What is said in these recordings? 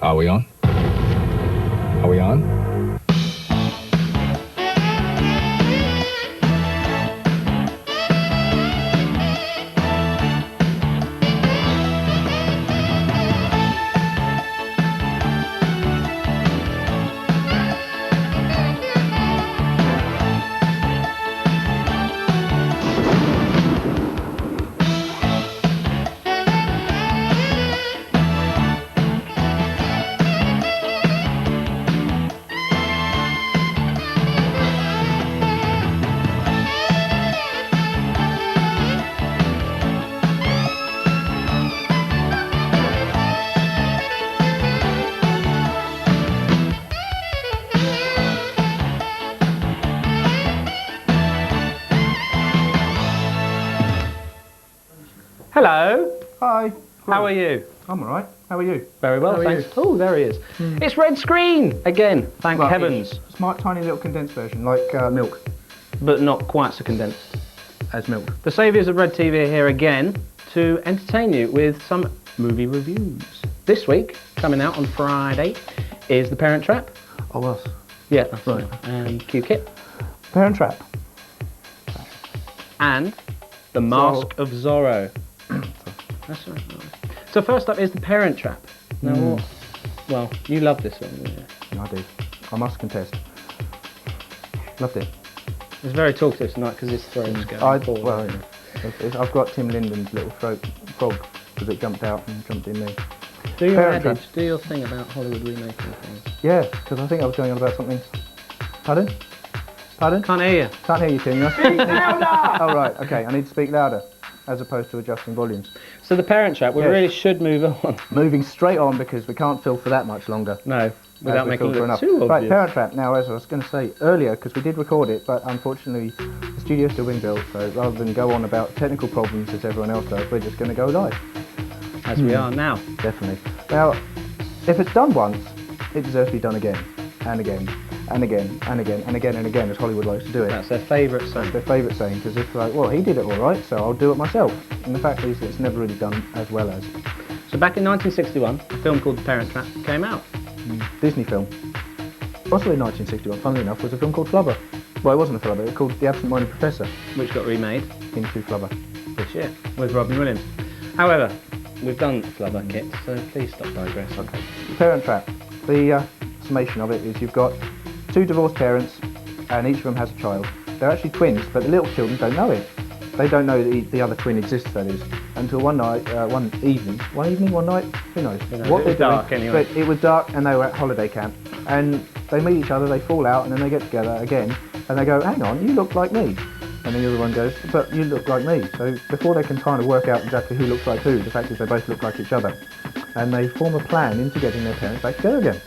Are we on? Are we on? Hello. Hi. How are you? I'm alright. How are you? Very well, How are thanks. you? Oh, there he is. It's red screen again, thank Well, heavens. it's a smart, tiny little condensed version, like milk, But not quite so condensed. as milk. The saviours of Redtv are here again to entertain you with some movie reviews. This week, coming out on Friday, is The Parent Trap. Oh, us. Yeah, that's Right. And Q-Kit. Parent Trap. And The Mask of Zorro. That's right. So first up is The Parent Trap. Now what? Well, you love this one, didn't you? I do. I must contest. Loved it. It's very talkative tonight because his throat's going forward. Well, yeah. I've got Tim Linden's little frog because it jumped out and jumped in me. Do your Parent adage, Trap. do your thing about Hollywood remaking things. Yeah, because I think I was going on about something. Pardon? Pardon? Can't hear you. Can't hear you, Tim. You speak louder! Oh, right. Okay, I need to speak louder, as opposed to adjusting volumes. So The Parent Trap, we Yes. really should move on. Moving straight on because we can't fill for that much longer. No, without As we making it filter look enough. too obvious. Right, Parent Trap. Now, as I was going to say earlier, because we did record it, but unfortunately the studio's still being built, so rather than go on about technical problems as everyone else does, we're just going to go live. As we are now. Definitely. Now, if it's done once, it deserves to be done again, and again, and again, and again, and again, and again, as Hollywood likes to do it. That's their favourite saying. Their favourite saying, because it's like, well, he did it all right, so I'll do it myself. And the fact is, it's never really done as well as. So back in 1961, a film called The Parent Trap came out. Disney film. Also in 1961, funnily enough, was a film called Flubber. Well, it wasn't a Flubber, it was called The Absent-Minded Professor, Which got remade into Flubber. this year with Robin Williams. However, we've done Flubber Kit, so please stop digressing. Okay. Parent Trap. The summation of it is you've got two divorced parents, and each of them has a child. They're actually twins, but the little children don't know it. They don't know that the other twin exists, that is, until one night, one evening, one night, who knows? Who knows? What It they're was dark doing, anyway. But it was dark, and they were at holiday camp, and they meet each other, they fall out, and then they get together again, and they go, hang on, you look like me. And the other one goes, but you look like me. So before they can kind of work out exactly who looks like who, the fact is they both look like each other. And they form a plan into getting their parents back together again.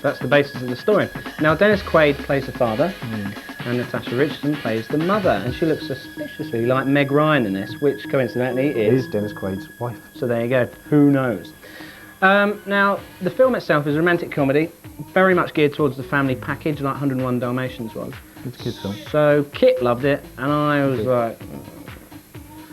That's the basis of the story. Now, Dennis Quaid plays the father, and Natasha Richardson plays the mother, and she looks suspiciously like Meg Ryan in this, which coincidentally It is. is Dennis Quaid's wife. So there you go. Who knows? Now, the film itself is a romantic comedy, very much geared towards the family package, like 101 Dalmatians was. It's a kid's film. So Kit loved it, and I was like,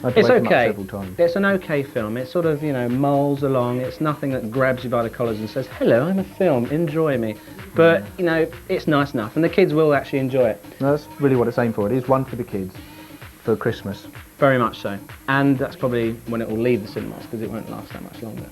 I'd it's wake him up okay. several times. It's an okay film. It sort of, you know, mulls along. It's nothing that grabs you by the collars and says, hello, I'm a film, enjoy me. But, you know, it's nice enough, and the kids will actually enjoy it. No, that's really what it's aimed for. It is one for the kids, for Christmas. Very much so. And that's probably when it will leave the cinemas, because it won't last that much longer.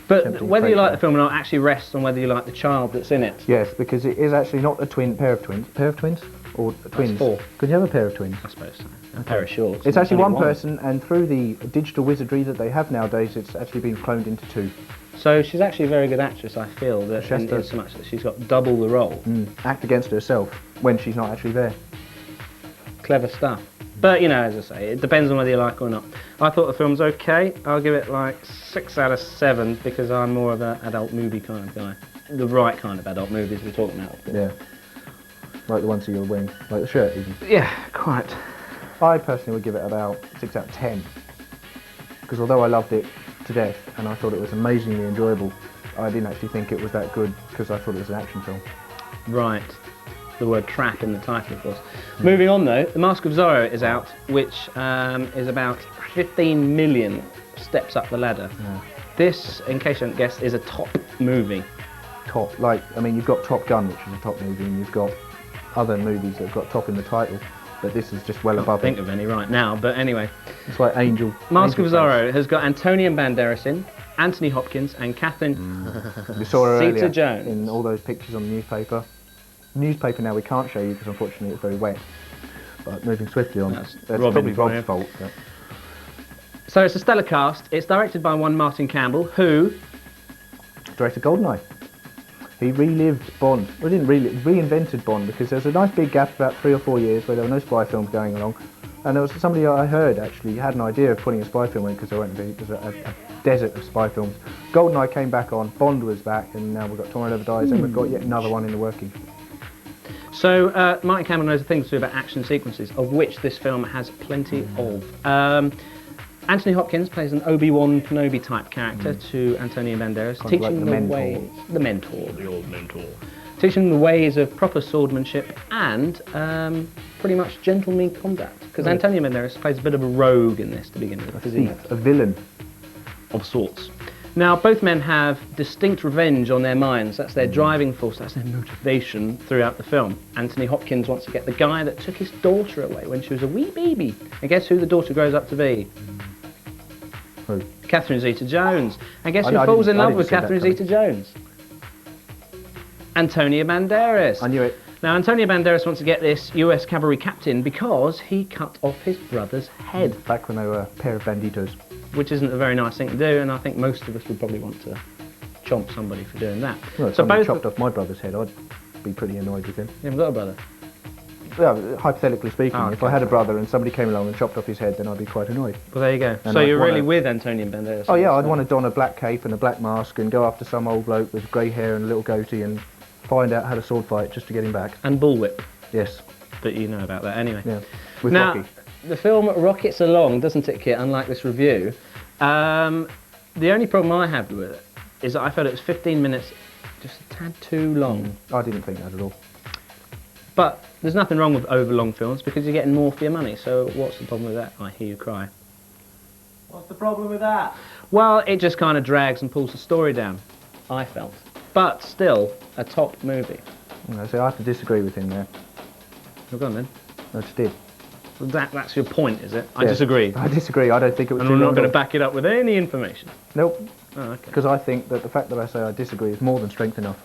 But Tempting whether you fate, like though. the film or not actually rests on whether you like the child that's in it. Yes, because it is actually not a pair of twins. Pair of twins? Or twins? four. Could you have a pair of twins? I suppose so. A pair of shorts. It's actually only one person, and through the digital wizardry that they have nowadays, it's actually been cloned into two. So she's actually a very good actress, I feel, that She has to- in so much that she's got double the role. Act against herself when she's not actually there. Clever stuff. But, you know, as I say, it depends on whether you like it or not. I thought the film's okay. I'll give it like 6 out of 7 because I'm more of an adult movie kind of guy. The right kind of adult movies we're talking about. Yeah. Like the ones that you're wearing, like the shirt even. Yeah, quite. I personally would give it about 6 out of 10. Because although I loved it to death and I thought it was amazingly enjoyable, I didn't actually think it was that good because I thought it was an action film. Right. The word trap in the title, of course. Moving on though, The Mask of Zorro is out, which is about 15 million steps up the ladder. This, in case you haven't guessed, is a top movie. Top, like, I mean, you've got Top Gun, which is a top movie, and you've got other movies that have got top in the title, but this is just well above it. I can't think of any right now, but anyway. It's like Angel. Mask Angel of Zorro has got Antonio Banderas in, Anthony Hopkins, and Catherine We saw her earlier Zeta-Jones. in all those pictures on the newspaper. Newspaper now we can't show you because unfortunately it's very wet. But moving swiftly on, that's Robin probably for you. Rob's fault. But. So it's a stellar cast. It's directed by one Martin Campbell, who Directed GoldenEye. He relived Bond. Well, he didn't reinvented Bond, because there's a nice big gap, about 3 or 4 years, where there were no spy films going along. And there was somebody I heard actually had an idea of putting a spy film in, because there was a desert of spy films. GoldenEye came back on, Bond was back, and now we've got Tomorrow Never Dies, and we've got yet another one in the working. So, Martin Campbell knows a thing or two about action sequences, of which this film has plenty of. Anthony Hopkins plays an Obi-Wan Kenobi type character to Antonio Banderas, Kind of teaching like the mentor. the old mentor, teaching the ways of proper swordsmanship and pretty much gentleman conduct. Because Antonio Banderas plays a bit of a rogue in this to begin with. A villain. Of sorts. Now, both men have distinct revenge on their minds. That's their driving force, that's their motivation throughout the film. Anthony Hopkins wants to get the guy that took his daughter away when she was a wee baby. And guess who the daughter grows up to be? Who? Catherine Zeta-Jones. And guess who falls in love with Catherine Zeta-Jones? Antonio Banderas. I knew it. Now, Antonio Banderas wants to get this US cavalry captain because he cut off his brother's head. Back when they were a pair of banditos. Which isn't a very nice thing to do, and I think most of us would probably want to chomp somebody for doing that. Well, if somebody chopped off my brother's head, I'd be pretty annoyed with him. You haven't got a brother? Yeah, hypothetically speaking, Oh, okay. if I had a brother and somebody came along and chopped off his head, then I'd be quite annoyed. Well, there you go. And So I'd you're really wanna- with Antonio Banderas? Oh yeah, I'd want to don a black cape and a black mask and go after some old bloke with grey hair and a little goatee and find out how to sword fight just to get him back. And bullwhip. Yes. But you know about that anyway. Yeah. With Now, Rocky. the film rockets along, doesn't it, Kit, unlike this review? The only problem I have with it is that I felt it was 15 minutes, just a tad too long. I didn't think that at all. But there's nothing wrong with overlong films because you're getting more for your money, so what's the problem with that? I hear you cry. What's the problem with that? Well, it just kind of drags and pulls the story down, I felt. But still, a top movie. So I have to disagree with him there. Well, go on then. I just did. That's your point, is it? I Yeah. disagree. I disagree. I don't think it was And too I'm long. not going to back it up with any information. Nope. Oh, okay. Because I think that the fact that I say I disagree is more than strength enough.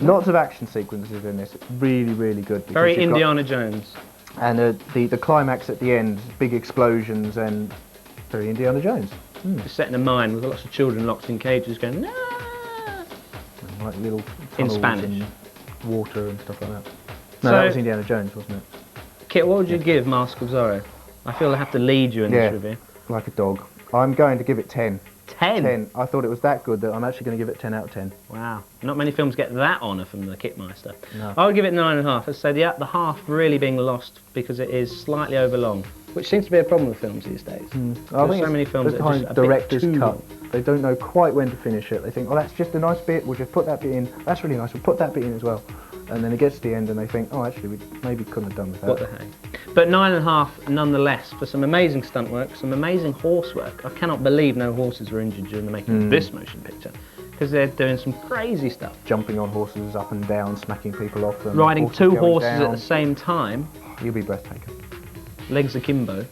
Lots of action sequences in this. It's really, really good. because Very you've got- Indiana Jones. And the climax at the end, big explosions and very Indiana Jones. Just set in a mine with lots of children locked in cages going, "No!" And like little In tunnels Spanish. and water and stuff like that. No, So- that was Indiana Jones, wasn't it? Kit, what would you give Mask of Zorro? I feel I have to lead you in Yeah. this review. Like a dog. I'm going to give it 10. 10? 10. I thought it was that good that I'm actually going to give it 10 out of 10. Wow. Not many films get that honour from the Kitmeister. No. I would give it 9.5. As I said, the half really being lost because it is slightly overlong, which seems to be a problem with films these days. I There's think so many films it's that are kind just of a bit director's too cut. long. They don't know quite when to finish it. They think, oh, that's just a nice bit, we'll just put that bit in. That's really nice, we'll put that bit in as well. And then it gets to the end and they think, oh, actually, we maybe couldn't have done with that. What the heck? But 9.5 nonetheless for some amazing stunt work, some amazing horse work. I cannot believe no horses were injured during the making of this motion picture because they're doing some crazy stuff. Jumping on horses up and down, smacking people off them. Riding two going horses at down. the same time, You'll be breathtaking. legs akimbo.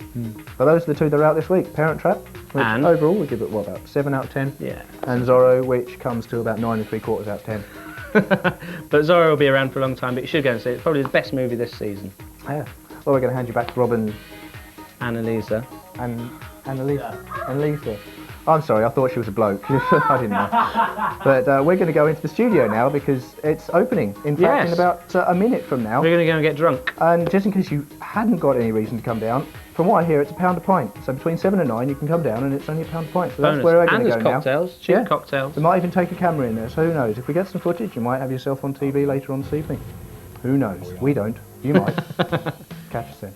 But those are the two that are out this week. Parent Trap, which And? overall we give it, what, about 7 out of 10? Yeah. And Zorro, which comes to about 9 3/4 out of 10. But Zorro will be around for a long time, but you should go and see it. It's probably the best movie this season. Yeah. Well, we're going to hand you back to Robin Annalisa. and Annalisa. I'm sorry, I thought she was a bloke. I didn't know. But we're going to go into the studio now because it's opening. In fact, Yes. in about a minute from now. We're going to go and get drunk. And just in case you hadn't got any reason to come down, from what I hear, it's £1 a pint. So between 7 and 9, you can come down and it's only £1 a pint. So that's Bonus. where we're going And to there's go cocktails, now. cheap cocktails. They might even take a camera in there, so who knows? If we get some footage, you might have yourself on TV later on this evening. Who knows? We don't. You might. Catch us then.